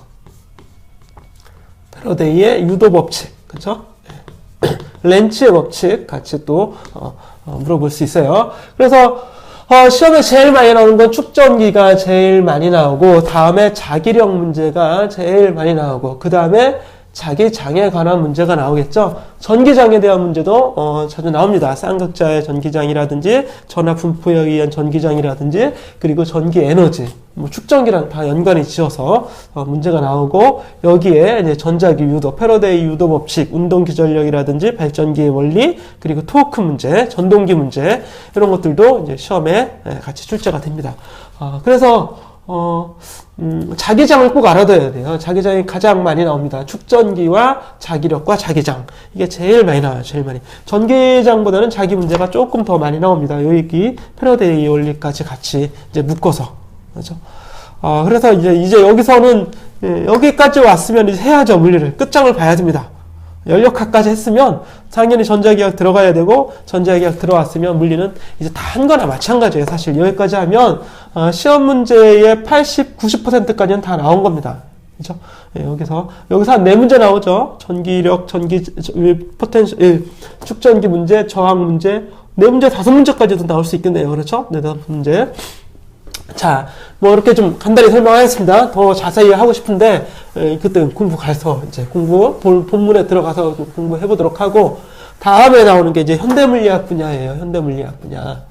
패러데이의 유도 법칙, 그렇죠? 렌츠의 법칙 같이 또 물어볼 수 있어요. 그래서 시험에 제일 많이 나오는 건 축전기가 제일 많이 나오고, 다음에 자기력 문제가 제일 많이 나오고, 그 다음에 자기장에 관한 문제가 나오겠죠. 전기장에 대한 문제도 자주 나옵니다. 쌍극자의 전기장이라든지 전하 분포에 의한 전기장이라든지, 그리고 전기 에너지, 축전기랑 다 연관이 지어서 문제가 나오고, 여기에 이제 전자기 유도, 패러데이 유도 법칙, 운동 기전력이라든지 발전기의 원리, 그리고 토크 문제, 전동기 문제, 이런 것들도 이제 시험에 같이 출제가 됩니다. 그래서 자기장을 꼭 알아둬야 돼요. 자기장이 가장 많이 나옵니다. 축전기와 자기력과 자기장. 이게 제일 많이 나와요. 제일 많이. 전기장보다는 자기 문제가 조금 더 많이 나옵니다. 여기 패러데이 원리까지 같이 이제 묶어서. 그렇죠? 그래서 이제 여기서는, 여기까지 왔으면 이제 해야죠. 물리를. 끝장을 봐야 됩니다. 연력학까지 했으면 당연히 전자기학 들어가야 되고, 전자기학 들어왔으면 물리는 이제 다 한 거나 마찬가지예요. 사실 여기까지 하면 시험 문제의 80, 90%까지는 다 나온 겁니다. 그렇죠? 여기서 한 4문제 나오죠. 전기력, 축전기 문제, 저항 문제, 4문제, 5문제까지도 나올 수 있겠네요. 그렇죠? 5문제. 자, 이렇게 좀 간단히 설명하겠습니다. 더 자세히 하고 싶은데, 그때 공부 가서, 이제 본문에 들어가서 공부해보도록 하고, 다음에 나오는 게 이제 현대물리학 분야예요. 현대물리학 분야.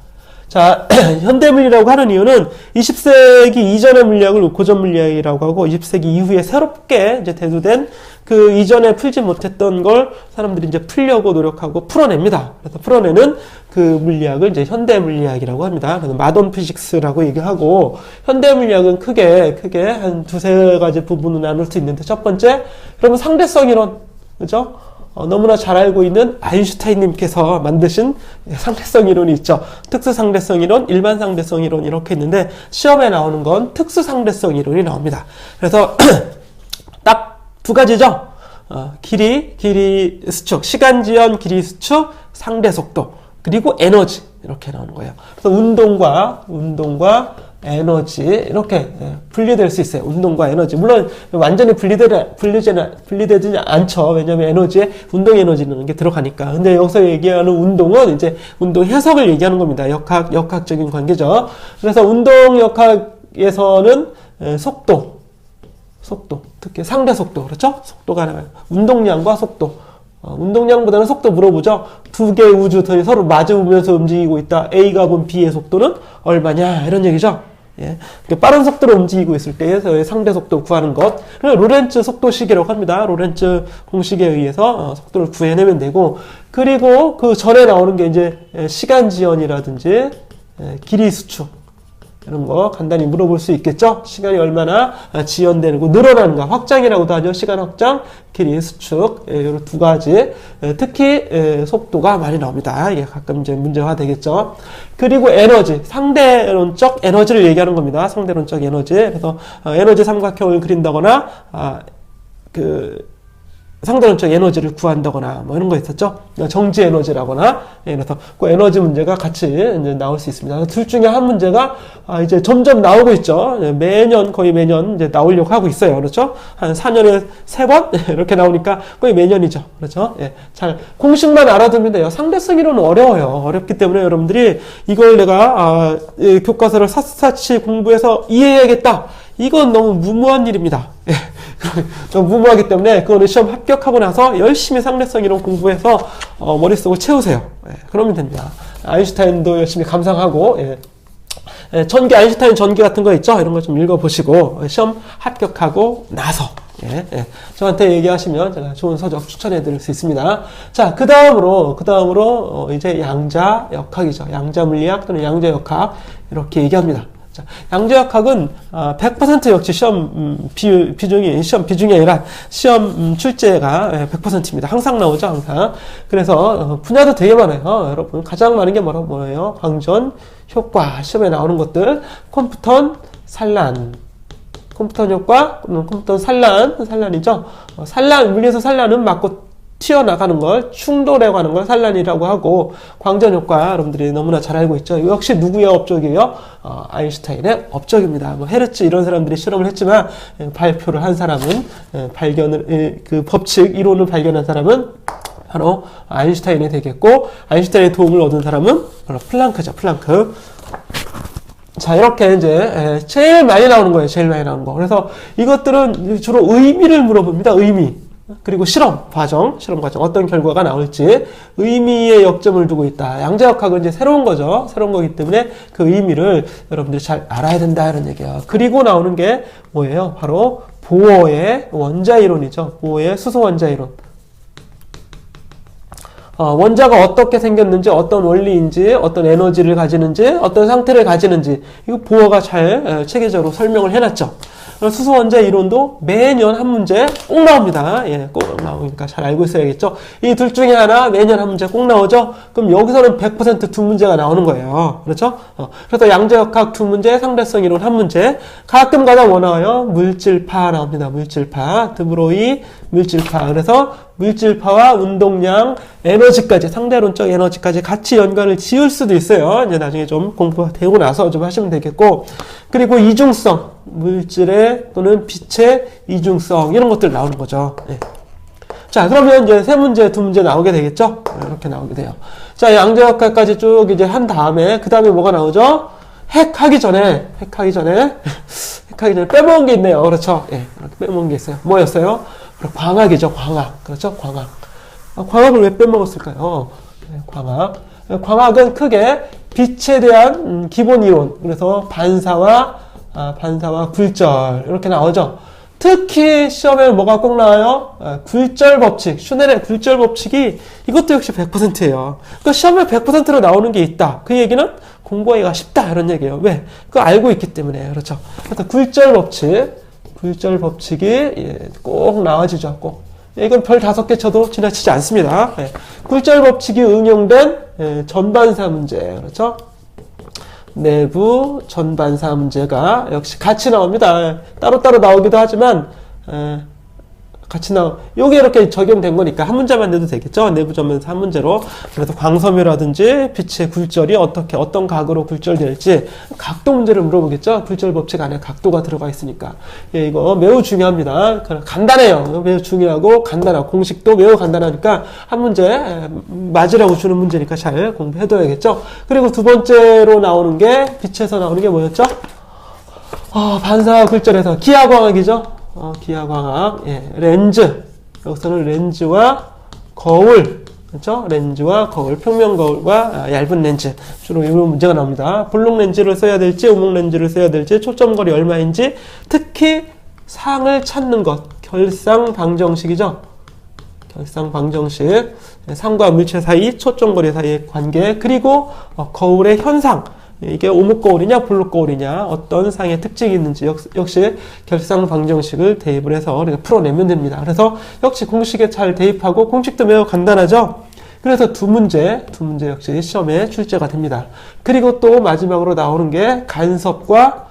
자, 현대물리라고 하는 이유는 20세기 이전의 물리학을 고전 물리학이라고 하고, 20세기 이후에 새롭게 이제 대두된 그 이전에 풀지 못했던 걸 사람들이 이제 풀려고 노력하고 풀어냅니다. 그래서 풀어내는 그 물리학을 이제 현대 물리학이라고 합니다. 그래서 마던 피직스라고 얘기하고, 현대 물리학은 크게 한 2-3가지 부분으로 나눌 수 있는데, 첫 번째, 그러면 상대성 이론, 그죠? 너무나 잘 알고 있는 아인슈타인님께서 만드신 상대성 이론이 있죠. 특수 상대성 이론, 일반 상대성 이론 이렇게 있는데, 시험에 나오는 건 특수 상대성 이론이 나옵니다. 그래서 딱 2가지죠. 길이 수축, 시간 지연 길이 수축, 상대 속도, 그리고 에너지 이렇게 나오는 거예요. 그래서 운동과 에너지 이렇게 분리될 수 있어요. 운동과 에너지. 물론 완전히 분리되지 않죠. 왜냐하면 에너지에 운동 에너지라는 게 들어가니까. 근데 여기서 얘기하는 운동은 이제 운동 해석을 얘기하는 겁니다. 역학적인 관계죠. 그래서 운동 역학에서는 속도, 특히 상대 속도, 그렇죠? 속도가 나와요. 운동량과 속도. 운동량보다는 속도 물어보죠. 두 개의 우주선이 서로 마주보면서 움직이고 있다. A가 본 B의 속도는 얼마냐? 이런 얘기죠. 예. 빠른 속도로 움직이고 있을 때의 상대 속도 구하는 것. 로렌츠 속도식이라고 합니다. 로렌츠 공식에 의해서 속도를 구해내면 되고, 그리고 그 전에 나오는 게 이제 시간 지연이라든지 길이 수축. 이런 거 간단히 물어볼 수 있겠죠? 시간이 얼마나 지연되고 늘어나는가. 확장이라고도 하죠. 시간 확장, 길이 수축. 이런 두 가지. 특히 속도가 많이 나옵니다. 이게 가끔 이제 문제화 되겠죠. 그리고 에너지. 상대론적 에너지를 얘기하는 겁니다. 상대론적 에너지. 그래서 에너지 삼각형을 그린다거나 상대론적 에너지를 구한다거나 뭐 이런 거 있었죠. 정지 에너지라거나. 그래서 그 에너지 문제가 같이 이제 나올 수 있습니다. 둘 중에 한 문제가 이제 점점 나오고 있죠. 거의 매년 이제 나오려고 하고 있어요. 그렇죠? 한 4년에 3번 이렇게 나오니까 거의 매년이죠. 그렇죠? 예. 잘 공식만 알아두면 돼요. 상대성 이론은 어려워요. 어렵기 때문에 여러분들이 이걸 내가 교과서를 샅샅이 공부해서 이해해야겠다. 이건 너무 무모한 일입니다. 예. 너무 무모하기 때문에 그거는 시험 합격하고 나서 열심히 상대성 이론 공부해서 머릿속을 채우세요. 예. 그러면 됩니다. 아인슈타인도 열심히 감상하고 아인슈타인 전기 같은 거 있죠? 이런 거 좀 읽어보시고 시험 합격하고 나서 저한테 얘기하시면 제가 좋은 서적 추천해 드릴 수 있습니다. 자, 그 다음으로 이제 양자역학이죠. 양자물리학 또는 양자역학 이렇게 얘기합니다. 자, 양자역학은 100% 역시 시험 비중이 아니라 시험 출제가 100%입니다. 항상 나오죠, 항상. 그래서 분야도 되게 많아요. 여러분 가장 많은 게 뭐예요? 광전, 효과, 시험에 나오는 것들, 컴퓨턴, 산란. 컴퓨턴 효과, 컴퓨턴 산란이죠. 물리에서 산란은 맞고 튀어나가는 걸 충돌에 관한 걸 산란이라고 하고, 광전 효과 여러분들이 너무나 잘 알고 있죠. 역시 누구의 업적이에요? 아인슈타인의 업적입니다. 헤르츠 이런 사람들이 실험을 했지만 발표를 한 사람은 그 법칙 이론을 발견한 사람은 바로 아인슈타인이 되겠고, 아인슈타인의 도움을 얻은 사람은 바로 플랑크죠. 플랑크. 자, 이렇게 이제 제일 많이 나오는 거예요. 제일 많이 나오는 거. 그래서 이것들은 주로 의미를 물어봅니다. 의미. 그리고 실험 과정 어떤 결과가 나올지 의미에 역점을 두고 있다. 양자역학은 이제 새로운 거죠. 새로운 거기 때문에 그 의미를 여러분들이 잘 알아야 된다 이런 얘기예요. 그리고 나오는 게 뭐예요? 바로 보어의 원자이론이죠. 보어의 수소 원자이론. 원자가 어떻게 생겼는지, 어떤 원리인지, 어떤 에너지를 가지는지, 어떤 상태를 가지는지, 이거 보어가 잘 체계적으로 설명을 해놨죠. 수소 원자 이론도 매년 한 문제 꼭 나옵니다. 예, 꼭 나오니까 잘 알고 있어야겠죠. 이 둘 중에 하나 매년 한 문제 꼭 나오죠. 그럼 여기서는 100% 두 문제가 나오는 거예요. 그렇죠? 그래서 양자역학 두 문제, 상대성 이론 한 문제. 가끔 가다 뭐 나와요? 물질파 나옵니다. 물질파, 드브로이 물질파. 그래서 물질파와 운동량, 에너지까지, 상대론적 에너지까지 같이 연관을 지을 수도 있어요. 이제 나중에 좀 공부가 되고 나서 좀 하시면 되겠고. 그리고 이중성, 물질의 또는 빛의 이중성, 이런 것들 나오는 거죠. 예. 자, 그러면 이제 세 문제, 두 문제 나오게 되겠죠? 이렇게 나오게 돼요. 자, 양자역학까지 쭉 이제 한 다음에, 그 다음에 뭐가 나오죠? 핵하기 전에 빼먹은 게 있네요. 그렇죠? 예, 이렇게 빼먹은 게 있어요. 뭐였어요? 광학이죠, 광학. 그렇죠? 광학. 광학을 왜 빼먹었을까요? 광학은 크게 빛에 대한 기본 이론. 그래서 반사와 굴절. 이렇게 나오죠. 특히 시험에 뭐가 꼭 나와요? 굴절 법칙. 슈넬의 굴절 법칙이 이것도 역시 100%예요. 그러니까 시험에 100%로 나오는 게 있다. 그 얘기는 공부하기가 쉽다. 이런 얘기예요. 왜? 그거 알고 있기 때문에. 그렇죠. 그래서 굴절 법칙이 꼭 나와주죠. 꼭. 이건 별 5개 쳐도 지나치지 않습니다. 굴절 법칙이 응용된 전반사 문제. 그렇죠? 내부 전반사 문제가 역시 같이 나옵니다. 따로따로 나오기도 하지만 같이 요게 이렇게 적용된 거니까 한 문제만 내도 되겠죠? 내부 점에서 한 문제로. 그래서 광섬유라든지 빛의 굴절이 어떤 각으로 굴절될지 각도 문제를 물어보겠죠? 굴절 법칙 안에 각도가 들어가 있으니까. 예, 이거 매우 중요합니다. 간단해요. 매우 중요하고 간단하고 공식도 매우 간단하니까 한 문제 맞으라고 주는 문제니까 잘 공부해둬야겠죠? 그리고 두 번째로 나오는 게 빛에서 나오는 게 뭐였죠? 반사와 굴절에서 기하광학이죠? 기하광학, 예, 렌즈. 여기서는 렌즈와 거울. 그렇죠? 렌즈와 거울, 평면 거울과 얇은 렌즈. 주로 이런 문제가 나옵니다. 볼록 렌즈를 써야 될지, 오목 렌즈를 써야 될지, 초점거리 얼마인지, 특히 상을 찾는 것. 결상 방정식이죠? 결상 방정식. 상과 물체 사이, 초점거리 사이의 관계, 그리고 거울의 현상. 이게 오목거울이냐 볼록거울이냐 어떤 상의 특징이 있는지 역시 결상 방정식을 대입을 해서 우리가 풀어내면 됩니다. 그래서 역시 공식에 잘 대입하고 공식도 매우 간단하죠. 그래서 두 문제 역시 시험에 출제가 됩니다. 그리고 또 마지막으로 나오는 게 간섭과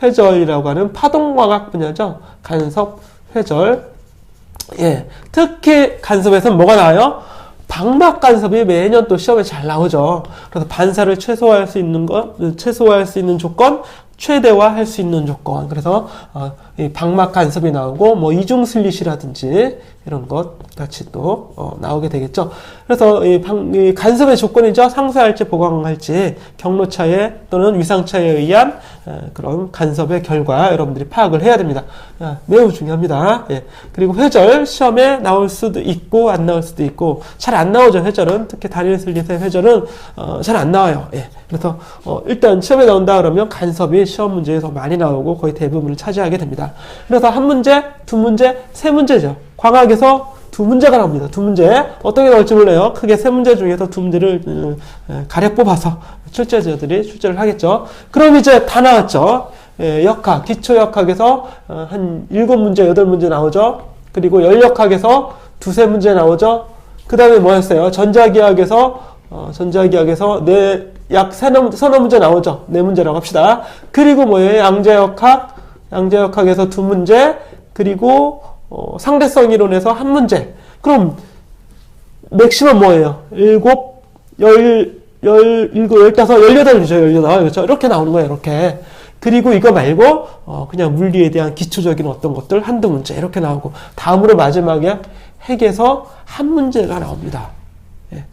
회절이라고 하는 파동광학 분야죠. 간섭, 회절. 예, 특히 간섭에서는 뭐가 나와요? 방막 간섭이 매년 또 시험에 잘 나오죠. 그래서 반사를 최소화할 수 있는 조건, 최대화할 수 있는 조건. 그래서 이 방막 간섭이 나오고 뭐 이중 슬릿이라든지 이런 것 같이 또 나오게 되겠죠. 그래서 이 간섭의 조건이죠. 상쇄할지 보강할지 경로차에 또는 위상차에 의한 그런 간섭의 결과 여러분들이 파악을 해야 됩니다. 매우 중요합니다. 예. 그리고 회절 시험에 나올 수도 있고 안 나올 수도 있고 잘 안 나오죠. 회절은 특히 단일 슬릿의 회절은 잘 안 나와요. 예. 그래서 일단 시험에 나온다 그러면 간섭이 시험 문제에서 많이 나오고 거의 대부분을 차지하게 됩니다. 그래서 한 문제, 두 문제, 세 문제죠. 광학에서 두 문제가 나옵니다. 두 문제. 어떻게 나올지 몰라요. 크게 세 문제 중에서 두 문제를 가려 뽑아서 출제자들이 출제를 하겠죠. 그럼 이제 다 나왔죠. 역학, 기초역학에서 한 7문제, 8문제 나오죠. 그리고 열역학에서 두세 문제 나오죠. 그 다음에 뭐였어요? 전자기하학에서 약 서너 문제 나오죠. 4문제라고 합시다. 그리고 뭐예요? 양자역학에서 2문제, 그리고 상대성 이론에서 1문제. 그럼 맥시멈 뭐예요? 7, 17, 18이죠. 18. 그렇죠? 이렇게 나오는 거예요. 이렇게. 그리고 이거 말고 그냥 물리에 대한 기초적인 어떤 것들 한두 문제 이렇게 나오고 다음으로 마지막에 핵에서 1문제가 나옵니다. 예.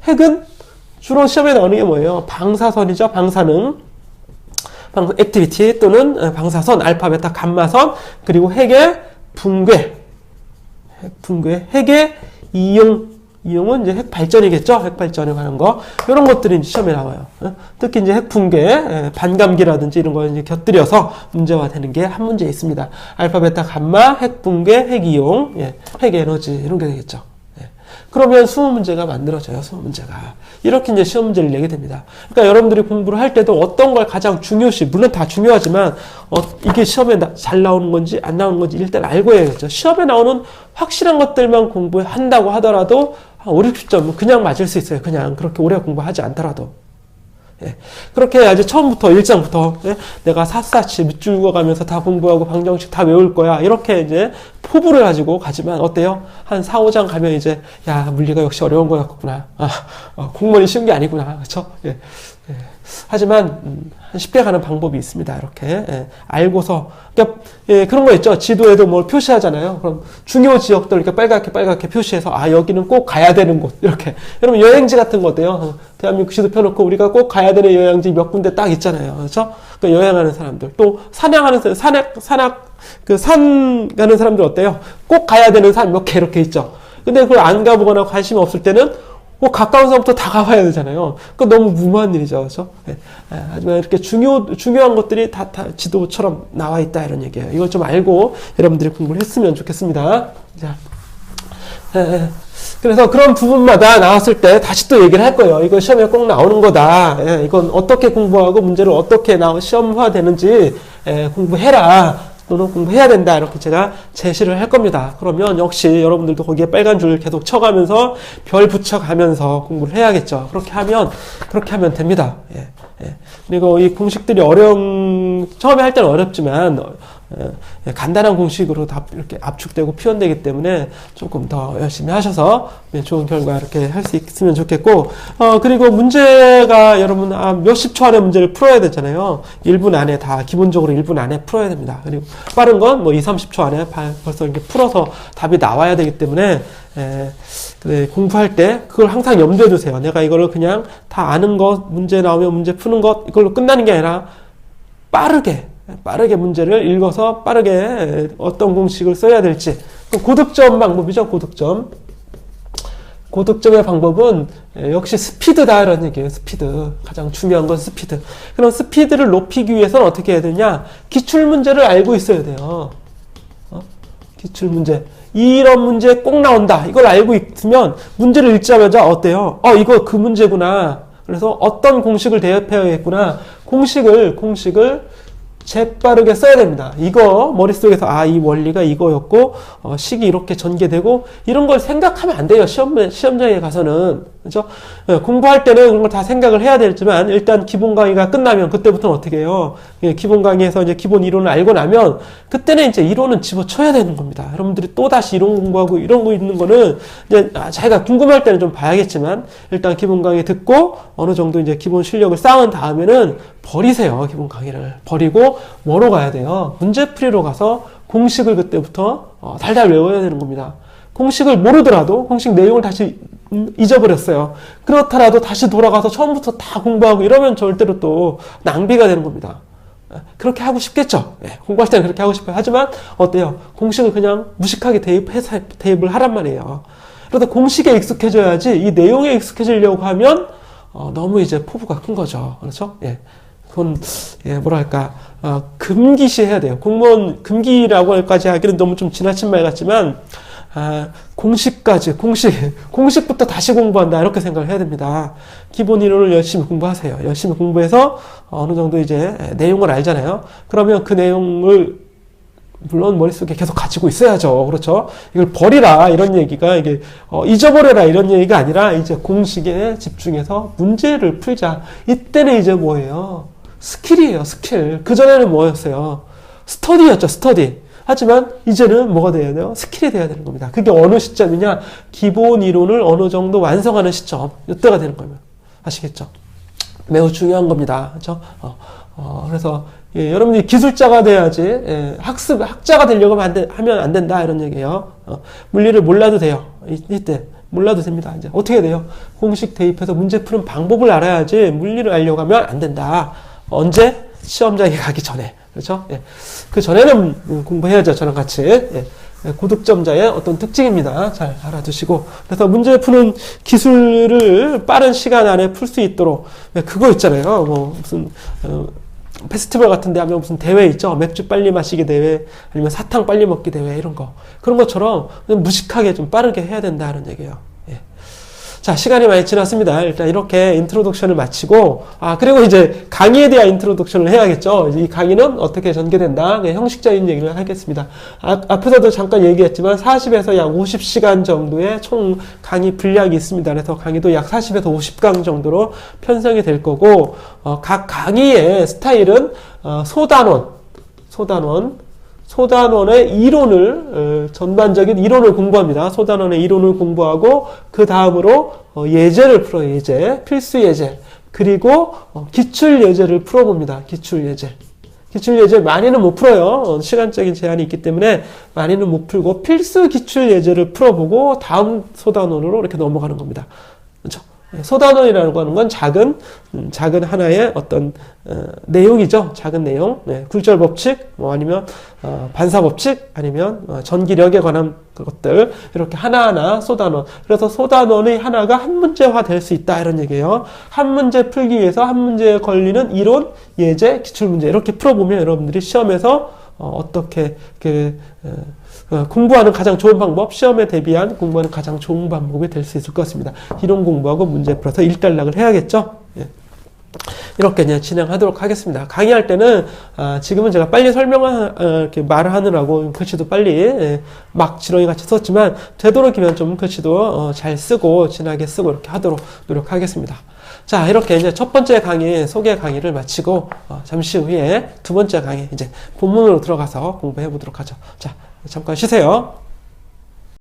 핵은 주로 시험에 나오는 게 뭐예요? 방사선이죠. 방사능. 액티비티 또는 방사선, 알파, 베타, 감마선, 그리고 핵의 붕괴. 핵의 이용은 이제 핵 발전이겠죠? 핵 발전에 관한 거. 이런 것들이 이제 시험에 나와요. 특히 이제 핵 붕괴, 반감기라든지 이런 거 이제 곁들여서 문제화 되는 게 한 문제 있습니다. 알파, 베타, 감마, 핵 붕괴, 핵 이용, 핵 에너지, 이런 게 되겠죠. 그러면 20문제가 만들어져요. 20문제가. 이렇게 이제 시험 문제를 내게 됩니다. 그러니까 여러분들이 공부를 할 때도 어떤 걸 가장 중요시, 물론 다 중요하지만 이게 시험에 잘 나오는 건지 안 나오는 건지 일단 알고 해야겠죠. 시험에 나오는 확실한 것들만 공부한다고 하더라도 한 5, 60점 그냥 맞을 수 있어요. 그냥 그렇게 오래 공부하지 않더라도. 예. 그렇게 해야지 처음부터 1장부터 내가 샅샅이 밑줄 그어가면서 다 공부하고 방정식 다 외울 거야 이렇게 이제 포부를 가지고 가지만 어때요? 한 4, 5장 가면 이제 야 물리가 역시 어려운 거였구나. 공무원이 쉬운 게 아니구나. 그렇죠? 예. 예. 하지만 한 쉽게 가는 방법이 있습니다. 이렇게 알고서 그러니까 그런 거 있죠. 지도에도 뭘 표시하잖아요. 그럼 중요 지역들 이렇게 빨갛게 표시해서 여기는 꼭 가야 되는 곳 이렇게. 여러분 여행지 같은 거 어때요? 대한민국 지도 펴놓고 우리가 꼭 가야 되는 여행지 몇 군데 딱 있잖아요. 그렇죠? 그러니까 여행하는 사람들 또 산행하는 산 가는 사람들 어때요? 꼭 가야 되는 산 몇 개 이렇게 있죠. 근데 그걸 안 가보거나 관심이 없을 때는 가까운 산부터 다 가봐야 되잖아요. 그거 너무 무모한 일이죠. 그렇죠? 하지만 이렇게 중요한 것들이 다 지도처럼 나와 있다 이런 얘기예요. 이걸 좀 알고 여러분들이 공부를 했으면 좋겠습니다. 자, 그래서 그런 부분마다 나왔을 때 다시 또 얘기를 할 거예요. 이거 시험에 꼭 나오는 거다. 이건 어떻게 공부하고 문제를 어떻게 시험화 되는지 공부해라. 또는 공부해야 된다. 이렇게 제가 제시를 할 겁니다. 그러면 역시 여러분들도 거기에 빨간 줄 계속 쳐가면서 별 붙여가면서 공부를 해야겠죠. 그렇게 하면 됩니다. 그리고 이 공식들이 처음에 할 때는 어렵지만 간단한 공식으로 다 이렇게 압축되고 표현되기 때문에 조금 더 열심히 하셔서 좋은 결과 이렇게 할 수 있으면 좋겠고, 그리고 문제가 여러분 몇십 초 안에 문제를 풀어야 되잖아요. 1분 안에 다 기본적으로 1분 안에 풀어야 됩니다. 그리고 빠른 건 뭐 2, 30초 안에 벌써 이렇게 풀어서 답이 나와야 되기 때문에 공부할 때 그걸 항상 염두에 두세요. 내가 이거를 그냥 다 아는 것, 문제 나오면 문제 푸는 것 이걸로 끝나는 게 아니라 빠르게 문제를 읽어서 빠르게 어떤 공식을 써야 될지. 고득점 방법이죠. 고득점의 방법은 역시 스피드다 이런 얘기예요. 스피드. 가장 중요한 건 스피드. 그럼 스피드를 높이기 위해서는 어떻게 해야 되냐? 기출문제를 알고 있어야 돼요. 기출문제. 이런 문제 꼭 나온다. 이걸 알고 있으면 문제를 읽자마자 어때요? 이거 그 문제구나. 그래서 어떤 공식을 대입해야겠구나. 공식을 재빠르게 써야 됩니다. 이거 머릿속에서 이 원리가 이거였고 식이 이렇게 전개되고 이런 걸 생각하면 안 돼요. 시험장에 가서는. 그렇죠? 공부할 때는 그런 걸 다 생각을 해야 되지만 일단 기본 강의가 끝나면 그때부터는 어떻게 해요? 기본 강의에서 이제 기본 이론을 알고 나면 그때는 이제 이론은 집어쳐야 되는 겁니다. 여러분들이 또 다시 이론 공부하고 이런 거 있는 거는 이제 자기가 궁금할 때는 좀 봐야겠지만 일단 기본 강의 듣고 어느 정도 이제 기본 실력을 쌓은 다음에는 버리세요. 기본 강의를 버리고 뭐로 가야 돼요? 문제풀이로 가서 공식을 그때부터 달달 외워야 되는 겁니다. 공식을 모르더라도 공식 내용을 다시 잊어버렸어요. 그렇더라도 다시 돌아가서 처음부터 다 공부하고 이러면 절대로 또 낭비가 되는 겁니다. 그렇게 하고 싶겠죠. 공부할 때는 그렇게 하고 싶어요. 하지만 어때요? 공식을 그냥 무식하게 대입을 하란 말이에요. 그래도 공식에 익숙해져야지 이 내용에 익숙해지려고 하면 너무 이제 포부가 큰 거죠. 그렇죠? 그건 뭐랄까 금기시 해야 돼요. 공무원 금기라고까지 하기는 너무 좀 지나친 말 같지만 공식부터 다시 공부한다 이렇게 생각을 해야 됩니다. 기본 이론을 열심히 공부하세요. 열심히 공부해서 어느 정도 이제 내용을 알잖아요. 그러면 그 내용을 물론 머릿속에 계속 가지고 있어야죠. 그렇죠? 이걸 버리라 이런 얘기가 이게 잊어버려라 이런 얘기가 아니라 이제 공식에 집중해서 문제를 풀자. 이때는 이제 뭐예요? 스킬이에요. 스킬. 그전에는 뭐였어요? 스터디였죠. 스터디. 하지만 이제는 뭐가 돼야 돼요? 스킬이 돼야 되는 겁니다. 그게 어느 시점이냐? 기본 이론을 어느 정도 완성하는 시점. 이때가 되는 거예요. 아시겠죠? 매우 중요한 겁니다. 그렇죠? 그래서 여러분이 기술자가 돼야지 학자가 되려고 하면 안 된다 이런 얘기예요. 물리를 몰라도 돼요. 이때 몰라도 됩니다. 이제 어떻게 돼요? 공식 대입해서 문제 푸는 방법을 알아야지 물리를 알려고 하면 안 된다. 언제? 시험장에 가기 전에. 그렇죠? 그 전에는 공부해야죠. 저랑 같이. 고득점자의 어떤 특징입니다. 잘 알아두시고. 그래서 문제 푸는 기술을 빠른 시간 안에 풀 수 있도록. 그거 있잖아요. 무슨, 페스티벌 같은 데 하면 무슨 대회 있죠? 맥주 빨리 마시기 대회, 아니면 사탕 빨리 먹기 대회, 이런 거. 그런 것처럼 무식하게 좀 빠르게 해야 된다는 얘기예요. 자, 시간이 많이 지났습니다. 일단 이렇게 인트로덕션을 마치고, 그리고 이제 강의에 대한 인트로덕션을 해야겠죠. 이 강의는 어떻게 전개된다. 형식적인 얘기를 하겠습니다. 앞에서도 잠깐 얘기했지만 40에서 약 50시간 정도의 총 강의 분량이 있습니다. 그래서 강의도 약 40에서 50강 정도로 편성이 될 거고, 각 강의의 스타일은 소단원의 이론을 전반적인 이론을 공부합니다. 소단원의 이론을 공부하고 그 다음으로 예제를 풀어요. 예제, 필수 예제, 그리고 기출 예제를 풀어봅니다. 기출 예제 많이는 못 풀어요. 시간적인 제한이 있기 때문에 많이는 못 풀고 필수 기출 예제를 풀어보고 다음 소단원으로 이렇게 넘어가는 겁니다. 그렇죠? 소단원이라는 거는 건 작은 하나의 어떤 내용이죠. 작은 내용. 굴절 법칙, 아니면 반사 법칙, 아니면 전기력에 관한 것들 이렇게 하나하나 소단원. 그래서 소단원의 하나가 한 문제화 될 수 있다 이런 얘기예요. 한 문제 풀기 위해서 한 문제에 걸리는 이론, 예제, 기출 문제 이렇게 풀어보면 여러분들이 시험에서 어떻게 공부하는 가장 좋은 방법, 시험에 대비한 공부하는 가장 좋은 방법이 될 수 있을 것 같습니다. 이론 공부하고 문제 풀어서 일단락을 해야겠죠? 이렇게 그냥 진행하도록 하겠습니다. 강의할 때는 지금은 제가 빨리 이렇게 말을 하느라고 글씨도 빨리 막 지렁이 같이 썼지만 되도록이면 좀 글씨도 잘 쓰고 진하게 쓰고 이렇게 하도록 노력하겠습니다. 자, 이렇게 이제 첫 번째 강의 소개 강의를 마치고 잠시 후에 두 번째 강의 이제 본문으로 들어가서 공부해 보도록 하죠. 자, 잠깐 쉬세요.